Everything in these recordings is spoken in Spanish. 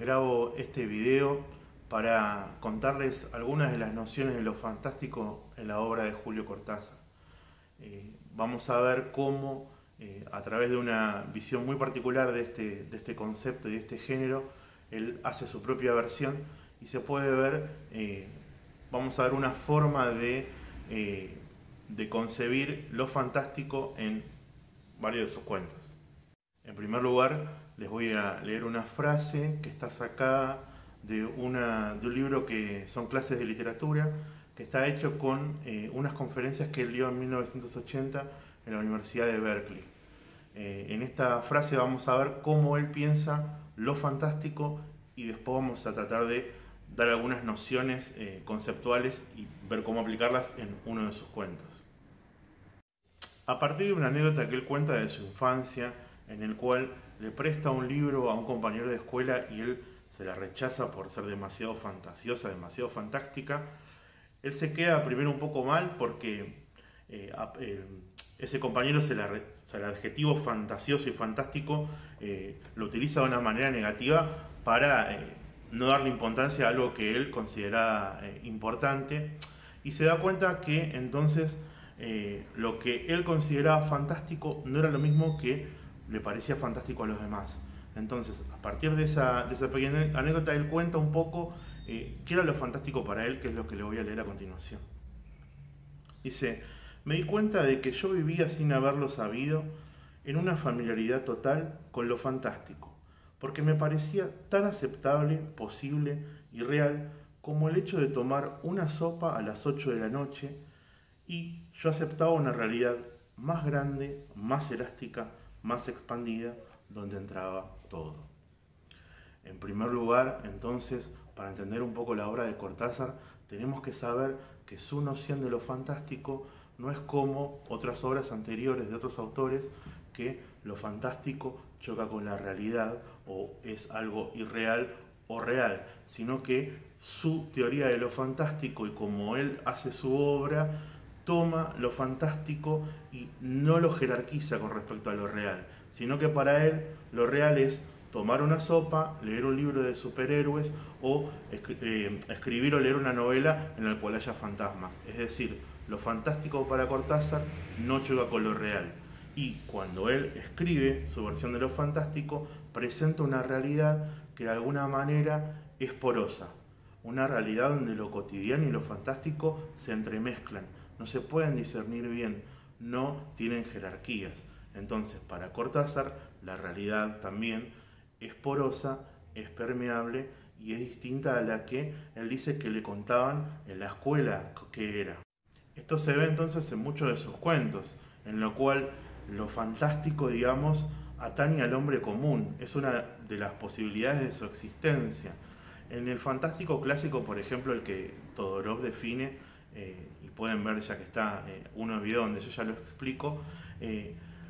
grabo este video para contarles algunas de las nociones de lo fantástico en la obra de Julio Cortázar. Vamos a ver cómo, a través de una visión muy particular de este concepto y de este género, él hace su propia versión y se puede ver, vamos a ver una forma de concebir lo fantástico en varios de sus cuentos. En primer lugar, les voy a leer una frase que está sacada de un libro que son clases de literatura, que está hecho con unas conferencias que él dio en 1980 en la Universidad de Berkeley. En esta frase vamos a ver cómo él piensa lo fantástico y después vamos a tratar de dar algunas nociones conceptuales y ver cómo aplicarlas en uno de sus cuentos. A partir de una anécdota que él cuenta de su infancia, en el cual le presta un libro a un compañero de escuela y él se la rechaza por ser demasiado fantasiosa, demasiado fantástica, él se queda primero un poco mal porque ese compañero el adjetivo fantasioso y fantástico lo utiliza de una manera negativa para no darle importancia a algo que él consideraba importante, y se da cuenta que entonces lo que él consideraba fantástico no era lo mismo que le parecía fantástico a los demás. Entonces, a partir de esa pequeña anécdota, él cuenta un poco qué era lo fantástico para él, que es lo que le voy a leer a continuación. Dice: me di cuenta de que yo vivía sin haberlo sabido en una familiaridad total con lo fantástico, porque me parecía tan aceptable, posible y real como el hecho de tomar una sopa a las 8 de la noche, y yo aceptaba una realidad más grande, más elástica, más expandida, donde entraba todo. En primer lugar, entonces, para entender un poco la obra de Cortázar, tenemos que saber que su noción de lo fantástico no es como otras obras anteriores de otros autores, que lo fantástico choca con la realidad o es algo irreal o real, sino que su teoría de lo fantástico, y como él hace su obra, toma lo fantástico y no lo jerarquiza con respecto a lo real, sino que para él lo real es tomar una sopa, leer un libro de superhéroes o escribir o leer una novela en la cual haya fantasmas. Es decir, lo fantástico para Cortázar no choca con lo real. Y cuando él escribe su versión de lo fantástico, presenta una realidad que de alguna manera es porosa. Una realidad donde lo cotidiano y lo fantástico se entremezclan. No se pueden discernir bien, no tienen jerarquías. Entonces, para Cortázar, la realidad también es porosa, es permeable y es distinta a la que él dice que le contaban en la escuela que era. Esto se ve entonces en muchos de sus cuentos, en lo cual lo fantástico, digamos, atañe al hombre común, es una de las posibilidades de su existencia. En el fantástico clásico, por ejemplo, el que Todorov define, y pueden ver ya que está unos videos donde yo ya lo explico,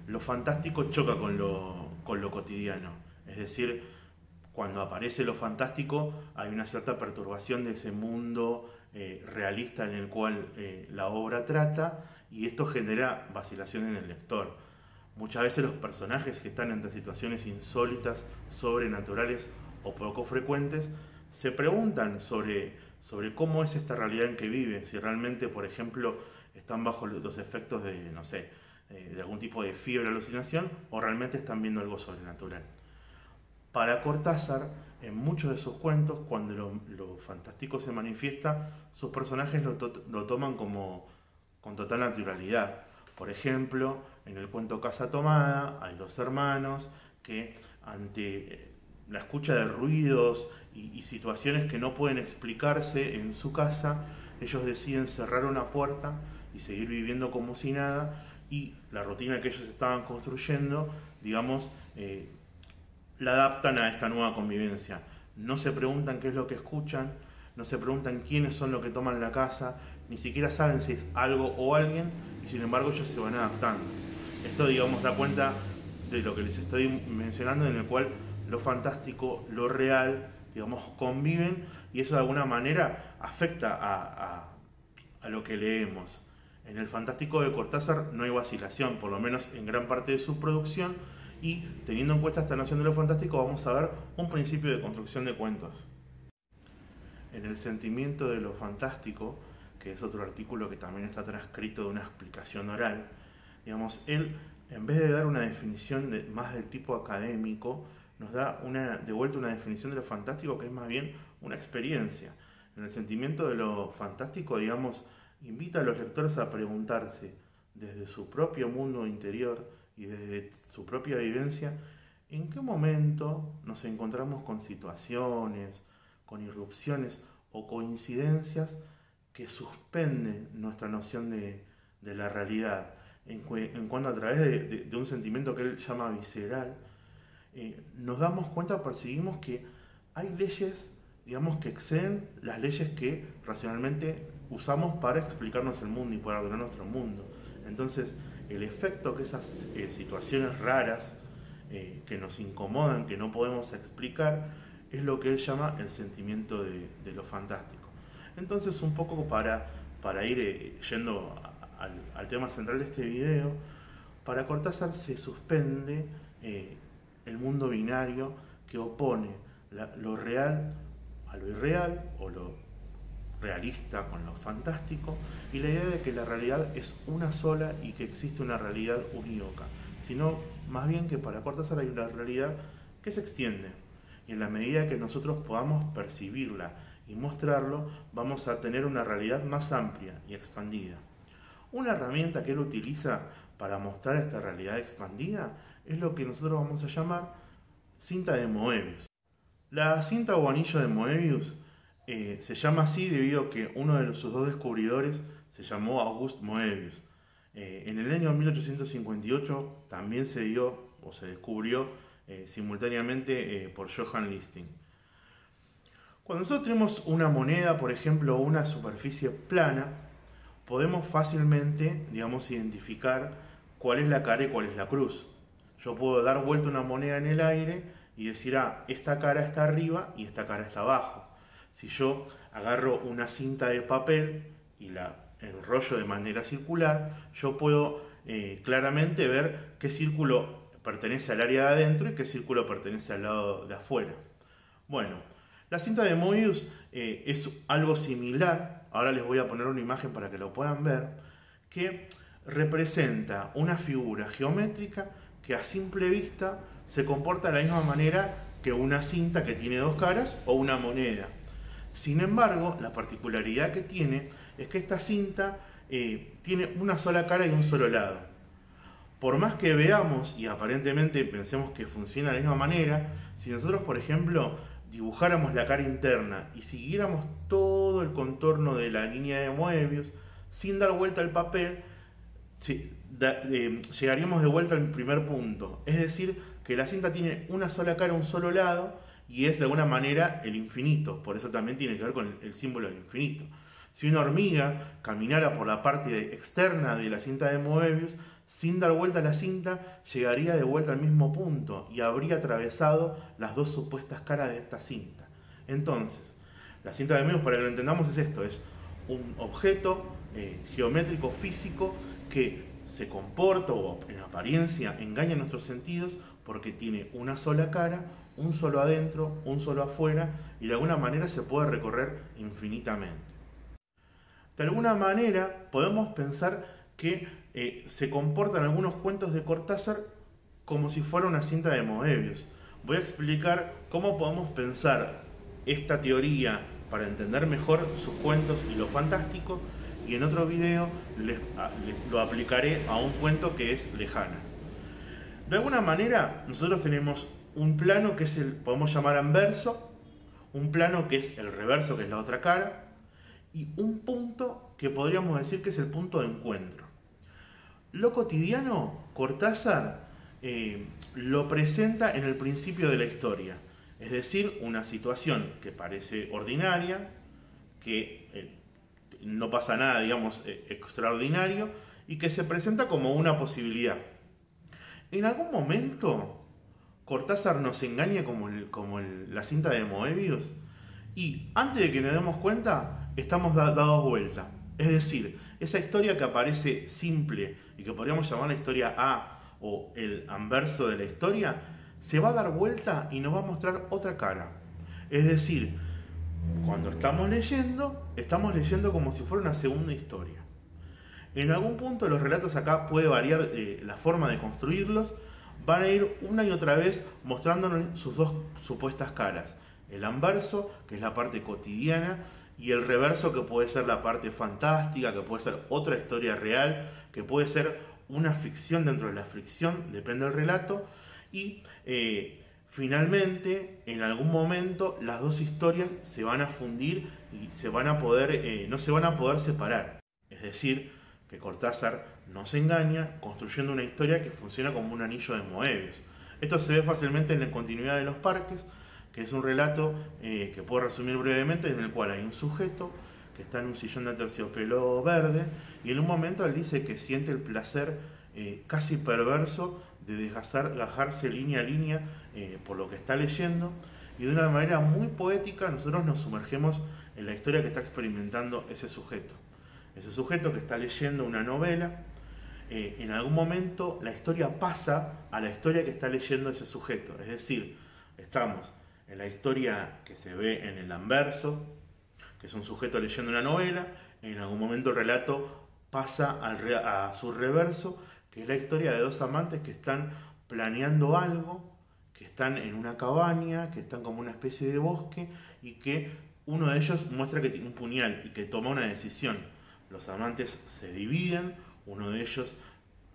lo fantástico choca con lo cotidiano. Es decir, cuando aparece lo fantástico hay una cierta perturbación de ese mundo realista en el cual la obra trata, y esto genera vacilación en el lector. Muchas veces los personajes que están ante situaciones insólitas, sobrenaturales o poco frecuentes se preguntan sobre cómo es esta realidad en que vive, si realmente, por ejemplo, están bajo los efectos de, no sé, de algún tipo de fiebre o alucinación, o realmente están viendo algo sobrenatural. Para Cortázar, en muchos de sus cuentos, cuando lo fantástico se manifiesta, sus personajes lo toman con total naturalidad. Por ejemplo, en el cuento Casa Tomada hay dos hermanos que, ante la escucha de ruidos y situaciones que no pueden explicarse en su casa, ellos deciden cerrar una puerta y seguir viviendo como si nada, y la rutina que ellos estaban construyendo, digamos, la adaptan a esta nueva convivencia. No se preguntan qué es lo que escuchan, no se preguntan quiénes son los que toman la casa, ni siquiera saben si es algo o alguien, y sin embargo ellos se van adaptando. Esto, digamos, da cuenta de lo que les estoy mencionando, en el cual lo fantástico, lo real, digamos, conviven, y eso de alguna manera afecta a lo que leemos. En el fantástico de Cortázar no hay vacilación, por lo menos en gran parte de su producción, Y teniendo en cuenta esta noción de lo fantástico, vamos a ver un principio de construcción de cuentos. En el sentimiento de lo fantástico, que es otro artículo que también está transcrito de una explicación oral, digamos, él, en vez de dar una definición más del tipo académico, nos da de vuelta una definición de lo fantástico que es más bien una experiencia. En el sentimiento de lo fantástico, digamos, invita a los lectores a preguntarse desde su propio mundo interior y desde su propia vivencia, ¿en qué momento nos encontramos con situaciones, con irrupciones o coincidencias que suspenden nuestra noción de la realidad? En cuanto a través de un sentimiento que él llama visceral, nos damos cuenta, percibimos que hay leyes, digamos, que exceden las leyes que racionalmente usamos para explicarnos el mundo y para ordenar nuestro mundo. Entonces, el efecto que esas situaciones raras que nos incomodan, que no podemos explicar, es lo que él llama el sentimiento de lo fantástico. Entonces, un poco para ir yendo al tema central de este video, para Cortázar se suspende el mundo binario que opone lo real a lo irreal, o lo realista con lo fantástico, y la idea de que la realidad es una sola y que existe una realidad unívoca, sino más bien que para Cortázar hay una realidad que se extiende, y en la medida que nosotros podamos percibirla y mostrarlo, vamos a tener una realidad más amplia y expandida. Una herramienta que él utiliza para mostrar esta realidad expandida es lo que nosotros vamos a llamar cinta de Moebius. La cinta o anillo de Moebius se llama así debido a que uno de sus dos descubridores se llamó August Moebius. En el año 1858 también se dio o se descubrió simultáneamente por Johann Listing. Cuando nosotros tenemos una moneda, por ejemplo, o una superficie plana, podemos fácilmente, digamos, identificar cuál es la cara y cuál es la cruz. Yo puedo dar vuelta una moneda en el aire y decir, esta cara está arriba y esta cara está abajo. Si yo agarro una cinta de papel y la enrollo de manera circular, yo puedo claramente ver qué círculo pertenece al área de adentro y qué círculo pertenece al lado de afuera. Bueno, la cinta de Moebius es algo similar. Ahora les voy a poner una imagen para que lo puedan ver, que representa una figura geométrica que a simple vista se comporta de la misma manera que una cinta que tiene dos caras o una moneda. Sin embargo, la particularidad que tiene es que esta cinta tiene una sola cara y un solo lado. Por más que veamos y aparentemente pensemos que funciona de la misma manera, si nosotros, por ejemplo, dibujáramos la cara interna y siguiéramos todo el contorno de la línea de Moebius, sin dar vuelta al papel, llegaríamos de vuelta al primer punto. Es decir, que la cinta tiene una sola cara, un solo lado, y es de alguna manera el infinito. Por eso también tiene que ver con el símbolo del infinito. Si una hormiga caminara por la parte externa de la cinta de Moebius, sin dar vuelta a la cinta, llegaría de vuelta al mismo punto y habría atravesado las dos supuestas caras de esta cinta. Entonces, la cinta de Moebius, para que lo entendamos, es esto: es un objeto geométrico físico que se comporta o en apariencia engaña nuestros sentidos porque tiene una sola cara, un solo adentro, un solo afuera, y de alguna manera se puede recorrer infinitamente. De alguna manera podemos pensar que se comportan algunos cuentos de Cortázar como si fuera una cinta de Moebius. Voy a explicar cómo podemos pensar esta teoría para entender mejor sus cuentos y lo fantástico, y en otro video les lo aplicaré a un cuento que es Lejana. De alguna manera nosotros tenemos un plano que es podemos llamar anverso, un plano que es el reverso, que es la otra cara, y un punto que podríamos decir que es el punto de encuentro. Lo cotidiano, Cortázar lo presenta en el principio de la historia, es decir, una situación que parece ordinaria, que no pasa nada, digamos, extraordinario, y que se presenta como una posibilidad. En algún momento, Cortázar nos engaña como la cinta de Moebius, y antes de que nos demos cuenta, estamos dados vuelta. Es decir, esa historia que aparece simple y que podríamos llamar la historia A o el anverso de la historia, se va a dar vuelta y nos va a mostrar otra cara. Es decir, cuando estamos leyendo como si fuera una segunda historia. En algún punto los relatos acá puede variar la forma de construirlos, van a ir una y otra vez mostrándonos sus dos supuestas caras. El anverso, que es la parte cotidiana, y el reverso, que puede ser la parte fantástica, que puede ser otra historia real, que puede ser una ficción dentro de la ficción, depende del relato. Y finalmente, en algún momento, las dos historias se van a fundir y se van a poder, no se van a poder separar. Es decir, que Cortázar no se engaña construyendo una historia que funciona como un anillo de Moebius. Esto se ve fácilmente en la continuidad de los parques, que es un relato que puedo resumir brevemente, en el cual hay un sujeto que está en un sillón de terciopelo verde y en un momento él dice que siente el placer casi perverso de desgajarse línea a línea por lo que está leyendo, y de una manera muy poética nosotros nos sumergemos en la historia que está experimentando ese sujeto. Ese sujeto que está leyendo una novela, en algún momento la historia pasa a la historia que está leyendo ese sujeto. Es decir, estamos en la historia que se ve en el anverso, que es un sujeto leyendo una novela, en algún momento el relato pasa a su reverso, que es la historia de dos amantes que están planeando algo, que están en una cabaña, que están como una especie de bosque, y que uno de ellos muestra que tiene un puñal y que toma una decisión. Los amantes se dividen, uno de ellos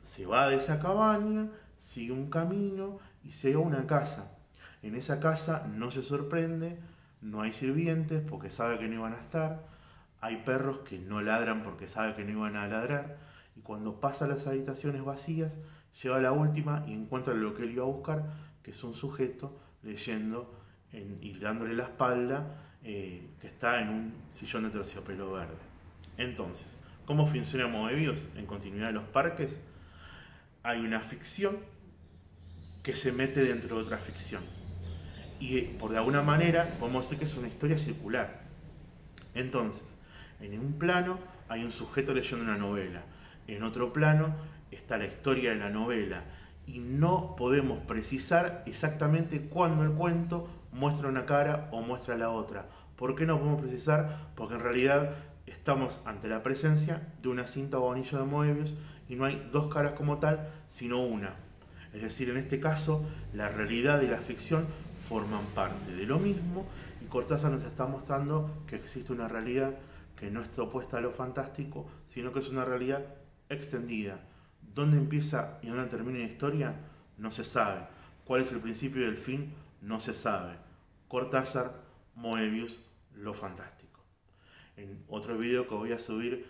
se va de esa cabaña, sigue un camino y llega a una casa. En esa casa no se sorprende, no hay sirvientes porque sabe que no iban a estar, hay perros que no ladran porque sabe que no iban a ladrar, y cuando pasa a las habitaciones vacías, llega a la última y encuentra lo que él iba a buscar, que es un sujeto leyendo y dándole la espalda, que está en un sillón de terciopelo verde. Entonces, ¿cómo funciona Moebius en continuidad de los parques? Hay una ficción que se mete dentro de otra ficción. Y por de alguna manera podemos decir que es una historia circular. Entonces, en un plano hay un sujeto leyendo una novela. En otro plano está la historia de la novela. Y no podemos precisar exactamente cuándo el cuento muestra una cara o muestra la otra. ¿Por qué no podemos precisar? Porque en realidad estamos ante la presencia de una cinta o anillo de Moebius y no hay dos caras como tal, sino una. Es decir, en este caso, la realidad y la ficción forman parte de lo mismo, y Cortázar nos está mostrando que existe una realidad que no está opuesta a lo fantástico, sino que es una realidad extendida. ¿Dónde empieza y dónde termina la historia? No se sabe. ¿Cuál es el principio y el fin? No se sabe. Cortázar, Moebius, lo fantástico. En otro video que voy a subir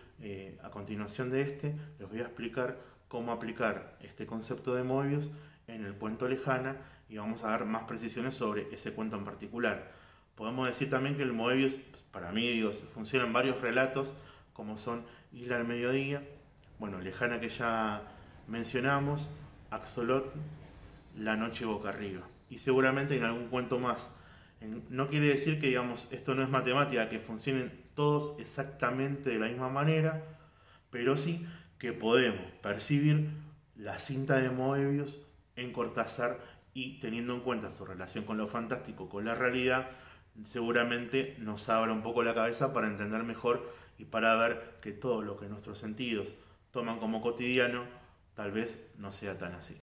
a continuación de este, les voy a explicar cómo aplicar este concepto de Moebius en el cuento Lejana, y vamos a dar más precisiones sobre ese cuento en particular. Podemos decir también que el Moebius, para mí, funciona en varios relatos, como son Isla al Mediodía, bueno, Lejana, que ya mencionamos, Axolotl, La Noche Boca Arriba, y seguramente en algún cuento más. No quiere decir que, digamos, esto no es matemática, que funcionen todos exactamente de la misma manera, pero sí que podemos percibir la cinta de Moebius en Cortázar, y teniendo en cuenta su relación con lo fantástico, con la realidad, seguramente nos abra un poco la cabeza para entender mejor y para ver que todo lo que nuestros sentidos toman como cotidiano tal vez no sea tan así.